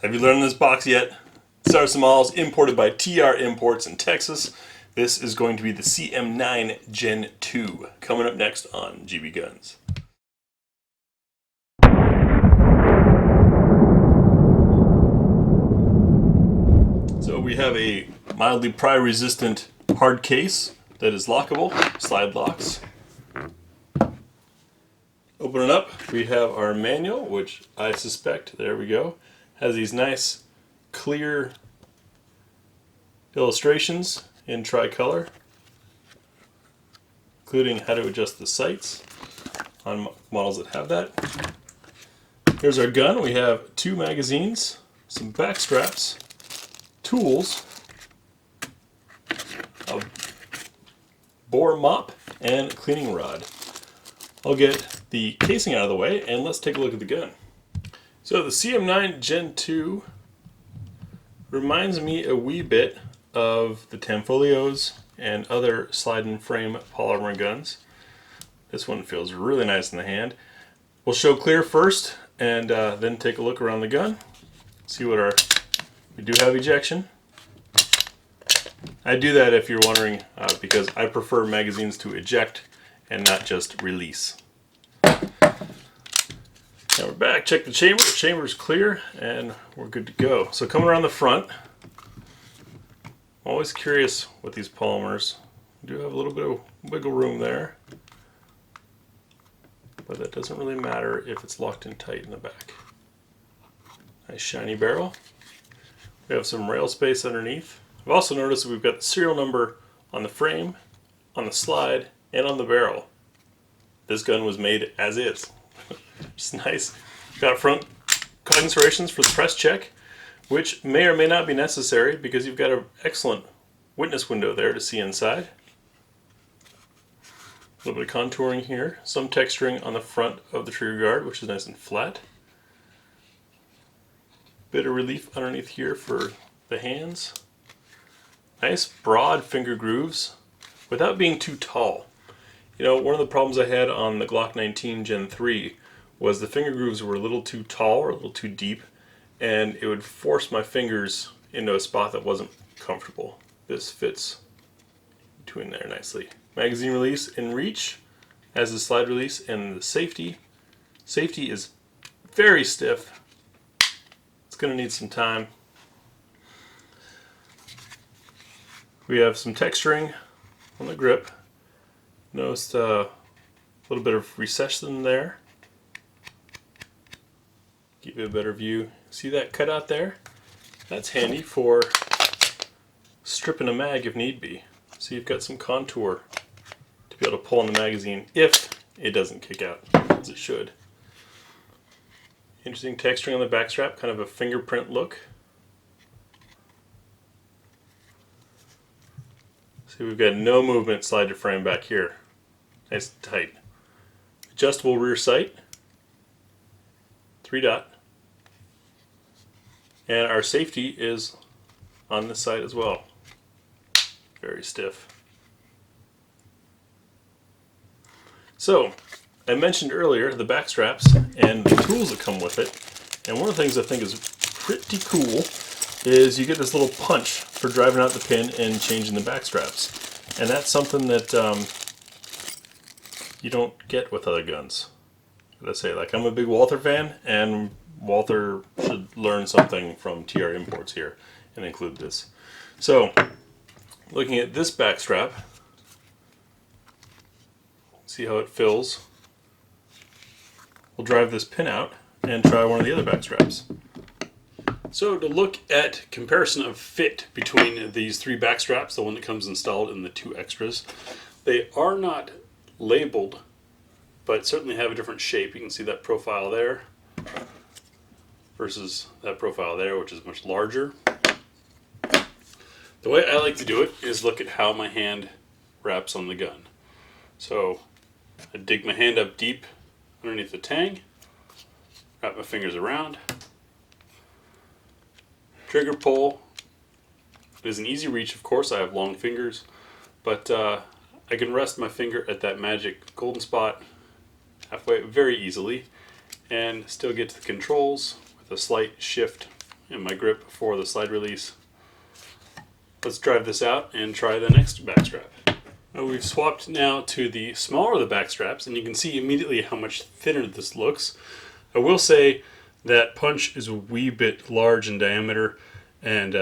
Have you learned this box yet? Sarsilmaz, imported by TR Imports in Texas. This is going to be the CM9 Gen 2, coming up next on GBGuns. So we have a mildly pry-resistant hard case that is lockable, slide locks. Open it up, we have our manual, which I suspect, there we go, has these nice clear illustrations in tricolor, including how to adjust the sights on models that have that. Here's our gun. We have 2 magazines, some back straps, tools, a bore mop, and cleaning rod. I'll get the casing out of the way and let's take a look at the gun. So the CM9 Gen 2 reminds me a wee bit of the Tanfolios and other slide and frame polymer guns. This one feels really nice in the hand. We'll show clear first and then take a look around the gun. See what we do have ejection. I do that, if you're wondering, because I prefer magazines to eject and not just release. Now we're back, check the chamber. The chamber is clear and we're good to go. So coming around the front, I'm always curious with these polymers. We do have a little bit of wiggle room there, but that doesn't really matter if it's locked in tight in the back. Nice shiny barrel. We have some rail space underneath. I've also noticed that we've got the serial number on the frame, on the slide, and on the barrel. This gun was made as is. It's nice. Got front cutting serrations for the press check, which may or may not be necessary because you've got an excellent witness window there to see inside. A little bit of contouring here, some texturing on the front of the trigger guard, which is nice and flat. Bit of relief underneath here for the hands. Nice broad finger grooves without being too tall. You know, one of the problems I had on the Glock 19 Gen 3 was the finger grooves were a little too tall or a little too deep, and it would force my fingers into a spot that wasn't comfortable. This fits between there nicely. Magazine release in reach, as the slide release, and the safety. Safety is very stiff. It's going to need some time. We have some texturing on the grip. Noticed a little bit of recession there. Give you a better view. See that cutout there? That's handy for stripping a mag if need be. So you've got some contour to be able to pull on the magazine if it doesn't kick out, as it should. Interesting texturing on the backstrap, kind of a fingerprint look. See, we've got no movement slide to frame back here. Nice and tight. Adjustable rear sight. 3-dot. And our safety is on this side as well. Very stiff. So, I mentioned earlier the back straps and the tools that come with it. And one of the things I think is pretty cool is you get this little punch for driving out the pin and changing the back straps. And that's something that you don't get with other guns. Let's say, like, I'm a big Walther fan, and Walther should learn something from TR Imports here and include this. So, looking at this back strap, see how it fills. We'll drive this pin out and try one of the other back straps. So to look at comparison of fit between these 3 back straps, the one that comes installed and the 2 extras, they are not labeled, but certainly have a different shape. You can see that profile there versus that profile there, which is much larger. The way I like to do it is look at how my hand wraps on the gun. So I dig my hand up deep underneath the tang, wrap my fingers around, trigger pull. It is an easy reach, of course. I have long fingers, but I can rest my finger at that magic golden spot halfway very easily and still get to the controls with a slight shift and my grip for the slide release. Let's drive this out and try the next backstrap. We've swapped now to the smaller of the backstraps, and you can see immediately how much thinner this looks. I will say that punch is a wee bit large in diameter, and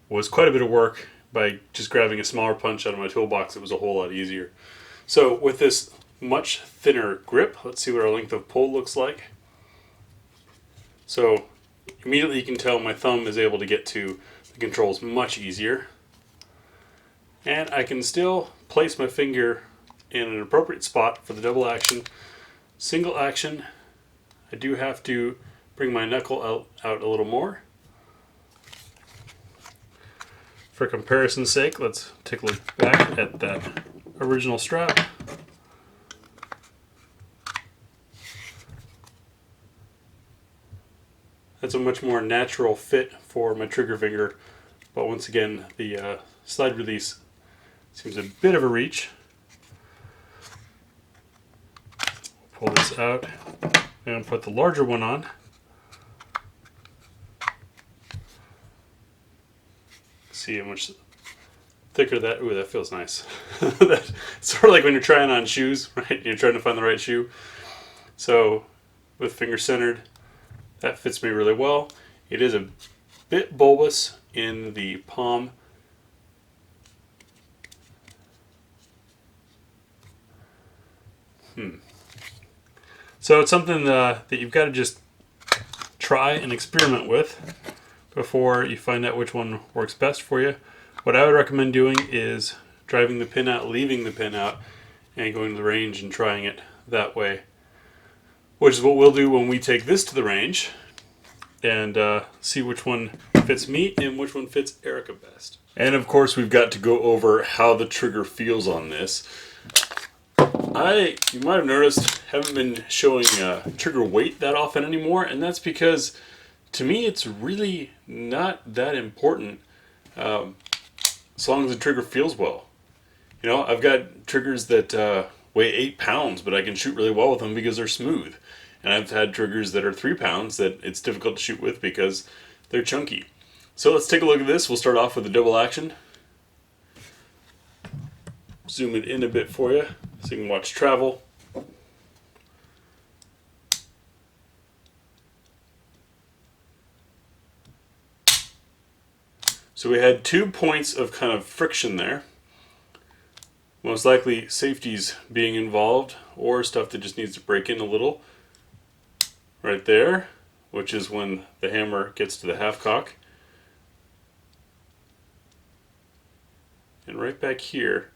was quite a bit of work. By just grabbing a smaller punch out of my toolbox, it was a whole lot easier. So with this much thinner grip, let's see what our length of pull looks like. So immediately you can tell my thumb is able to get to the controls much easier. And I can still place my finger in an appropriate spot for the double action. Single action, I do have to bring my knuckle out a little more. For comparison's sake, let's take a look back at that original strap. That's a much more natural fit for my trigger finger, but once again, the slide release seems a bit of a reach. Pull this out and put the larger one on. See how much thicker that. Ooh, that feels nice. That's sort of like when you're trying on shoes, right? You're trying to find the right shoe. So with finger centered, that fits me really well. It is a bit bulbous in the palm. So it's something that you've got to just try and experiment with before you find out which one works best for you. What I would recommend doing is driving the pin out, leaving the pin out, and going to the range and trying it that way. Which is what we'll do when we take this to the range and see which one fits me and which one fits Erica best. And of course we've got to go over how the trigger feels on this. You might have noticed, haven't been showing trigger weight that often anymore, and that's because to me it's really not that important as long as the trigger feels well. You know, I've got triggers that weigh 8 pounds, but I can shoot really well with them because they're smooth. And I've had triggers that are 3 pounds that it's difficult to shoot with because they're chunky. So let's take a look at this. We'll start off with the double action. Zoom it in a bit for you so you can watch travel. So we had 2 points of kind of friction there. Most likely safety's being involved or stuff that just needs to break in a little. Right there, which is when the hammer gets to the half cock. And right back here,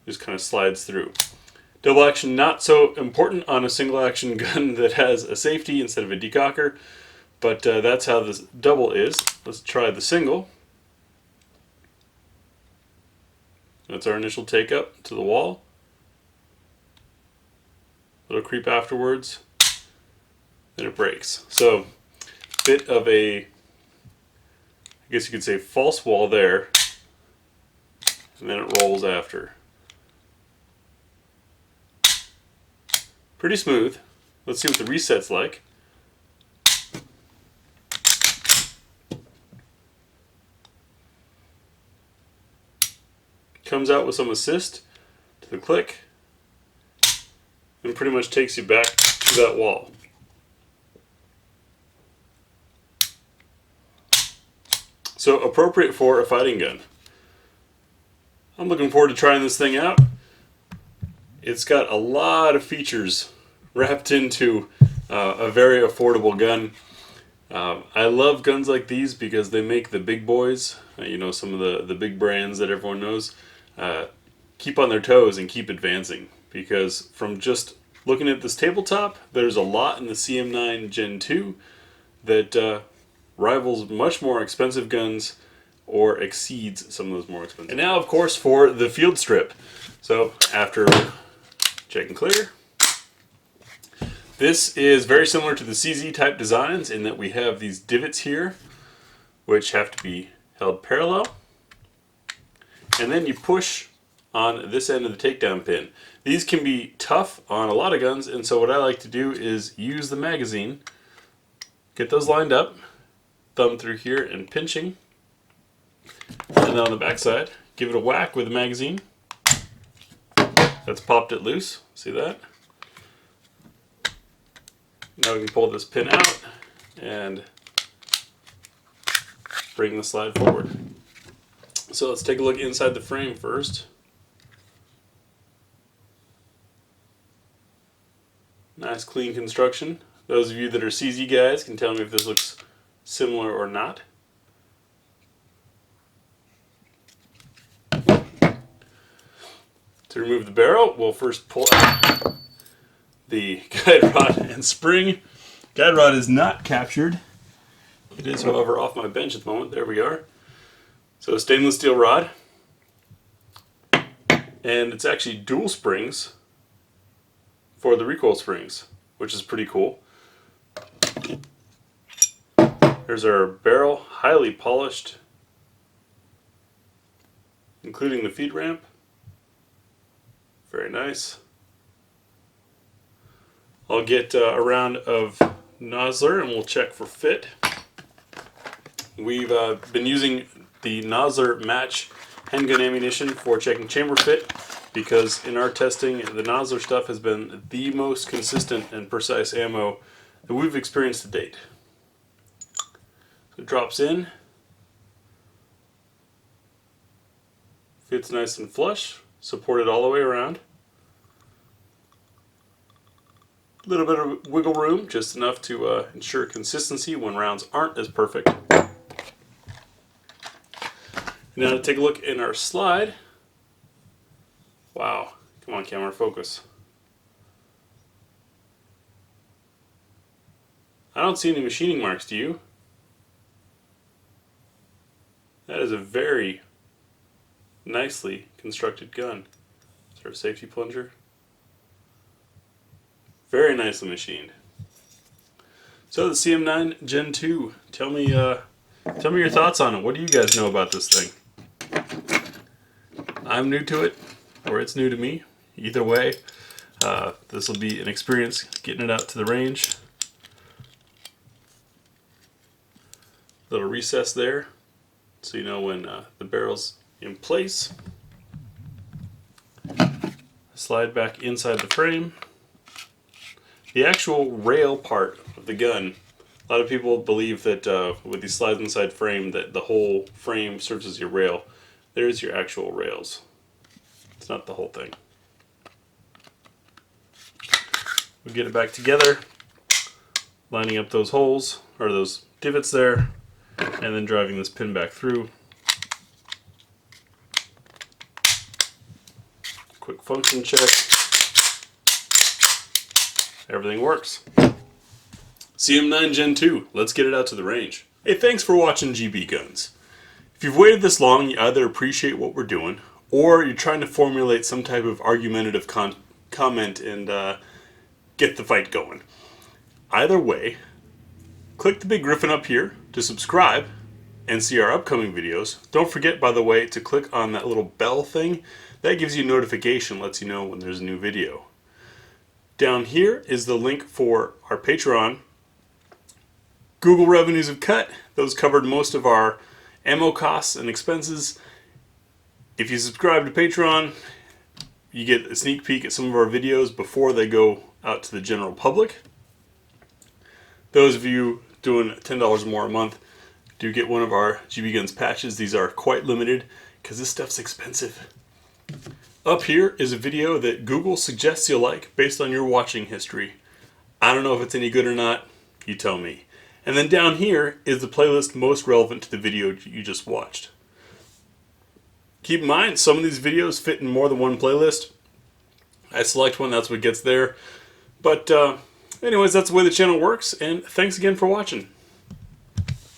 just kind of slides through. Double action not so important on a single action gun that has a safety instead of a decocker, but that's how this double is. Let's try the single. That's our initial take up to the wall. Little creep afterwards, then it breaks. So, bit of a, I guess you could say, false wall there, and then it rolls after. Pretty smooth. Let's see what the reset's like. Comes out with some assist to the click, and pretty much takes you back to that wall. So appropriate for a fighting gun. I'm looking forward to trying this thing out. It's got a lot of features wrapped into a very affordable gun. I love guns like these because they make the big boys, you know, some of the big brands that everyone knows, keep on their toes and keep advancing. Because from just looking at this tabletop, there's a lot in the CM9 Gen 2 that rivals much more expensive guns or exceeds some of those more expensive. And now, of course, for the field strip. So after check and clear, this is very similar to the CZ type designs in that we have these divots here which have to be held parallel, and then you push on this end of the takedown pin. These can be tough on a lot of guns, and so what I like to do is use the magazine, get those lined up, thumb through here and pinching. And then on the back side, give it a whack with a magazine. That's popped it loose. See that? Now we can pull this pin out and bring the slide forward. So let's take a look inside the frame first. Nice clean construction. Those of you that are CZ guys can tell me if this looks similar or not. To remove the barrel, we'll first pull out the guide rod and spring. Guide rod is not captured. It is, however, off my bench at the moment. There we are. So a stainless steel rod. And it's actually dual springs for the recoil springs, which is pretty cool. Here's our barrel, highly polished, including the feed ramp. Very nice. I'll get a round of Nosler and we'll check for fit. We've been using the Nosler match handgun ammunition for checking chamber fit because in our testing the Nosler stuff has been the most consistent and precise ammo that we've experienced to date. So it drops in, fits nice and flush, supported all the way around. A little bit of wiggle room, just enough to ensure consistency when rounds aren't as perfect. Now to take a look in our slide. Wow, come on camera, focus. I don't see any machining marks, do you? That is a very nicely constructed gun. Is there a safety plunger? Very nicely machined. So the CM9 Gen 2, tell me your thoughts on it. What do you guys know about this thing? I'm new to it, or it's new to me. Either way, this will be an experience getting it out to the range. Little recess there, so you know when the barrel's in place. Slide back inside the frame. The actual rail part of the gun, a lot of people believe that with these slides inside frame that the whole frame serves as your rail. There's your actual rails. It's not the whole thing. We'll get it back together, lining up those holes, or those divots there, and then driving this pin back through. Quick function check. Everything works. CM9 Gen 2, let's get it out to the range. Hey, thanks for watching GBGuns. If you've waited this long, you either appreciate what we're doing, or you're trying to formulate some type of argumentative comment and get the fight going. Either way, click the big griffin up here to subscribe and see our upcoming videos. Don't forget, by the way, to click on that little bell thing. That gives you a notification, lets you know when there's a new video. Down here is the link for our Patreon. Google revenues have cut. Those covered most of our ammo costs and expenses. If you subscribe to Patreon, you get a sneak peek at some of our videos before they go out to the general public. Those of you doing $10 or more a month do get one of our GBGuns patches. These are quite limited because this stuff's expensive. Up here is a video that Google suggests you'll like based on your watching history. I don't know if it's any good or not. You tell me. And then down here is the playlist most relevant to the video you just watched. Keep in mind, some of these videos fit in more than one playlist. I select one, that's what gets there. But anyways, that's the way the channel works, and thanks again for watching.